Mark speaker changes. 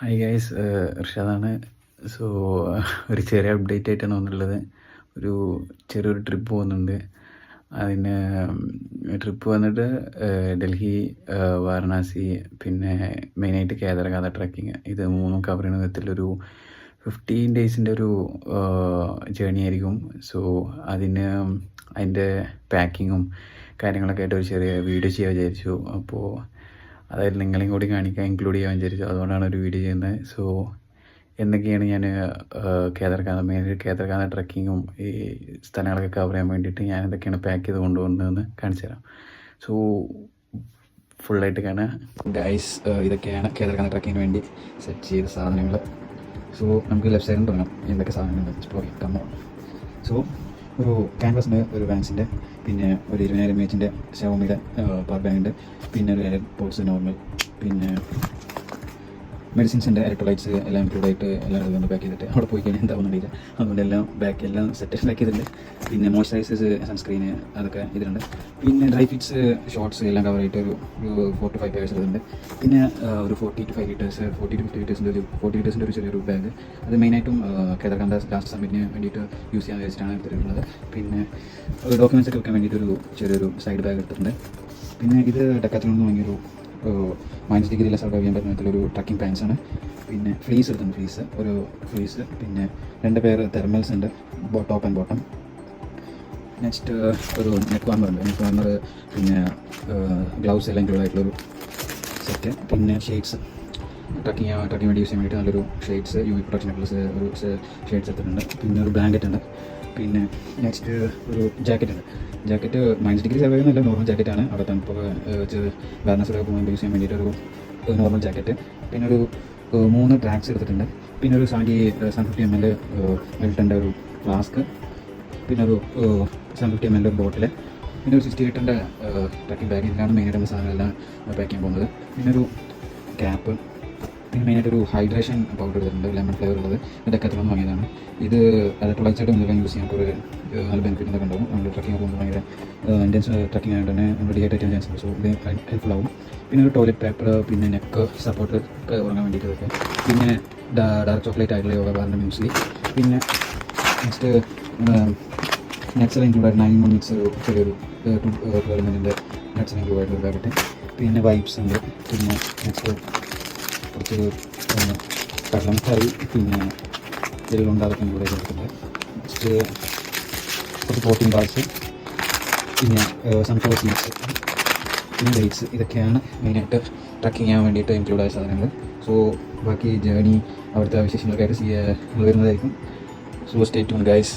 Speaker 1: Hi guys, ഇർഷാദാണ്. So ഒരു ചെറിയ update ആയിട്ടാണ് വന്നിട്ടുള്ളത്. ഒരു ചെറിയൊരു ട്രിപ്പ് പോകുന്നുണ്ട്. അതിന് ട്രിപ്പ് വന്നിട്ട് ഡൽഹി, വാരണാസി, പിന്നെ മെയിനായിട്ട് കേദാർനാഥ് ട്രക്കിങ്, ഇത് മൂന്നും കവർ ചെയ്യുന്ന വിധത്തിലൊരു 15 ഡേയ്സിൻ്റെ ഒരു ജേണി ആയിരിക്കും. സോ അതിൻ്റെ പാക്കിങ്ങും കാര്യങ്ങളൊക്കെ ആയിട്ട് ഒരു ചെറിയ വീഡിയോ ചെയ്യാൻ വിചാരിച്ചു. അപ്പോൾ അതായത് നിങ്ങളെയും കൂടി കാണിക്കാൻ ഇൻക്ലൂഡ് ചെയ്യാൻ വിചാരിച്ചു. അതുകൊണ്ടാണ് ഒരു വീഡിയോ ചെയ്യുന്നത്. സോ എന്തൊക്കെയാണ് ഞാൻ കേദാർനാഥ് ട്രക്കിങ്ങും ഈ സ്ഥലങ്ങളൊക്കെ കവർ ചെയ്യാൻ വേണ്ടിയിട്ട് ഞാൻ എന്തൊക്കെയാണ് പാക്ക് ചെയ്ത് കൊണ്ടുപോകുന്നതെന്ന് കാണിച്ചു തരാം. സോ ഫുള്ളായിട്ട് കാണാം ഗൈസ്. ഇതൊക്കെയാണ് കേദാർനാഥ് ട്രക്കിങ്ങിന് വേണ്ടി സെറ്റ് ചെയ്ത സാധനങ്ങൾ. സോ നമുക്ക് ലെഫ്റ്റ് സൈഡിൽ തുടങ്ങാം എന്തൊക്കെ സാധനങ്ങൾ എക്സ്പ്ലോർ ചെയ്യാം. സോ ഒരു ക്യാൻവാസിൻ്റെ ഒരു വാൻസിൻ്റെ, പിന്നെ ഒരു 20,000 mAh ഷവോമിയുടെ പവർ ബാങ്ക്, പിന്നെ ഒരു എയർപോഡ്സ് നോർമൽ, പിന്നെ മെഡിസിൻസിൻ്റെ ഇലക്ട്രോലൈറ്റ്സ് എല്ലാം ഇൻക്ലൂഡായിട്ട് എല്ലാം ഇതുകൊണ്ട് പാക്ക് ചെയ്തിട്ട് അവിടെ പോയി കഴിഞ്ഞാൽ എന്താവുന്നില്ല. അതുകൊണ്ട് എല്ലാം എല്ലാം സെറ്റ് പാക്ക് ചെയ്തിട്ടുണ്ട്. പിന്നെ മോയ്സ്ചറൈസേഴ്സ്, സൺസ്ക്രീന്, അതൊക്കെ ഇതിലുണ്ട്. പിന്നെ ഡ്രൈ ഫിറ്റ്സ്, ഷോർട്സ് എല്ലാം കവറായിട്ട് ഒരു 4 to 5 pairs ഇടുന്നുണ്ട്. പിന്നെ ഒരു 40 to 50 ലിറ്റേഴ്സിൻ്റെ ഒരു ചെറിയൊരു ബാഗ്. അത് മെയിനായിട്ടും കേദാർനാഥ് ലാസ്റ്റ് സമ്മിറ്റിന് വേണ്ടിയിട്ട് യൂസ് ചെയ്യാൻ വെച്ചിട്ടാണ് എടുത്തിട്ടുള്ളത്. പിന്നെ ഡോക്യുമെൻറ്റ്സ് ഒക്കെ വെക്കാൻ വേണ്ടിയിട്ട് ഒരു ചെറിയൊരു സൈഡ് ബാഗ് എടുത്തിട്ടുണ്ട്. പിന്നെ ഇത് ഡെക്കാത്ലോണിൽ നിന്ന് വാങ്ങിയൊരു -ഡിഗ്രിയിൽ സർവൈവ് ചെയ്യാൻ പറ്റുന്ന വിധത്തിലൊരു ട്രക്കിംഗ് പാൻസ് ആണ്. പിന്നെ ഫ്ലീസ് എടുത്തിട്ടുണ്ട്, ഒരു ഫ്ലീസ്. പിന്നെ 2 pair തെർമൽസ് ഉണ്ട്, ടോപ്പ് ആൻഡ് ബോട്ടം. നെക്സ്റ്റ് ഒരു നെക്ക് വാർമർ ഉണ്ട്, പിന്നെ ഗ്ലൗസ് എല്ലാം ഇൻക്ലൂഡ് ആയിട്ടുള്ളൊരു സെറ്റ്. പിന്നെ ഷെയ്ഡ്സ്, ട്രക്കിങ് വേണ്ടി യൂസ് ചെയ്യാൻ വേണ്ടിയിട്ട് നല്ലൊരു ഷെയ്ഡ്സ്, UV പ്രൊട്ടക്ഷൻ പ്ലസ് ഒരു ഷെയ്ഡ്സ് എടുത്തിട്ടുണ്ട്. പിന്നെ ഒരു ബ്ലാങ്കറ്റ് ഉണ്ട്. പിന്നെ നെക്സ്റ്റ് ഒരു ജാക്കറ്റ് ഉണ്ട്. ജാക്കറ്റ് -ഡിഗ്രി സർവൈവ് നല്ല നോർമൽ ജാക്കറ്റാണ്. അവിടെ തണുപ്പ് വെച്ച് വാരണാസിയിലൊക്കെ പോകുമ്പോൾ യൂസ് ചെയ്യാൻ വേണ്ടിയിട്ട് ഒരു നോർമൽ ജാക്കറ്റ്. പിന്നെ ഒരു 3 ട്രാക്സ് എടുത്തിട്ടുണ്ട്. പിന്നെ ഒരു 750 ml മിൽട്ടൻ്റെ ഒരു ഫ്ലാസ്ക്. പിന്നെ ഒരു 750 ml ഒരു ബോട്ടിൽ. പിന്നെ ഒരു 68ൻ്റെ ട്രക്കിംഗ് ബാഗ്. ഇതിലാണ് മെയിനായിട്ട് സാധനങ്ങളെല്ലാം പാക്ക് ചെയ്യാൻ പോകുന്നത്. പിന്നെ ഒരു ക്യാപ്പ്. പിന്നെ മെയിനായിട്ടൊരു ഹൈഡ്രേഷൻ പൗഡർ എടുത്തിട്ടുണ്ട്, ലെമൺ ഫ്ലേവർ ഉള്ളത്. ഡെക്കാത്ലോണിൽ നിന്ന് വാങ്ങിയതാണ്. ഇത് ഇലക്ട്രോലൈറ്റ്സായിട്ട് മുന്നിൽ യൂസ് ചെയ്യാൻ കുറേ നല്ല ബെനിഫിറ്റ് ഒക്കെ ഉണ്ടാവും. നമ്മൾ ട്രക്കിംഗ് പോകുമ്പോൾ ഭയങ്കര ഇൻറ്റൻസ് ട്രക്കിംഗ് ആയതുകൊണ്ട് തന്നെ നമ്മൾ ഡീഹൈഡ്രേറ്റ് ചെയ്യാൻ ചാൻസ് ഉണ്ട്. സോ ഇത് ഹെൽപ്ഫുൾ ആവും. പിന്നെ ഒരു ടോയ്ലറ്റ് പേപ്പർ, പിന്നെ നെക്ക് സപ്പോർട്ട് ഒക്കെ ഉറങ്ങാൻ വേണ്ടിയിട്ടൊക്കെ. പിന്നെ ഡാർക്ക് ചോക്ലേറ്റ് ആയിട്ടുള്ള യോഗ ബാറിൻ്റെ മ്യൂസ്ലി. പിന്നെ നെക്സ്റ്റ് നട്ട്സ് ഇൻക്ലൂഡ് ആയിട്ട് 9 മിനിറ്റ്സ് ഒരു ചെറിയൊരു 12 മിനിറ്റിൻ്റെ നട്ട്സ് ഇൻക്ലൂഡ് ആയിട്ടുള്ള പാക്കറ്റ്. പിന്നെ വൈപ്സ് ഉണ്ട്. പിന്നെ നെക്സ്റ്റ് കുറച്ച് കടലമിഠായി, പിന്നെ ജെല്ലുണ്ട്, അതൊക്കെ ഇൻക്ലൂഡ് ചെയ്തിട്ടുണ്ട്. നെക്സ്റ്റ് കുറച്ച് പ്രോട്ടീൻ ബാർസ്, പിന്നെ സൺഫ്ലവർ സീഡ്സ്, പിന്നെ ഡേറ്റ്സ്. ഇതൊക്കെയാണ് മെയിനായിട്ട് ട്രക്കിങ് ചെയ്യാൻ വേണ്ടിയിട്ട് ഇൻക്ലൂഡ് ആയ സാധനങ്ങൾ. സോ ബാക്കി ജേണി അവിടുത്തെ വിശേഷങ്ങളൊക്കെ ആയിട്ട് വരുന്നതായിരിക്കും. So stay tuned guys.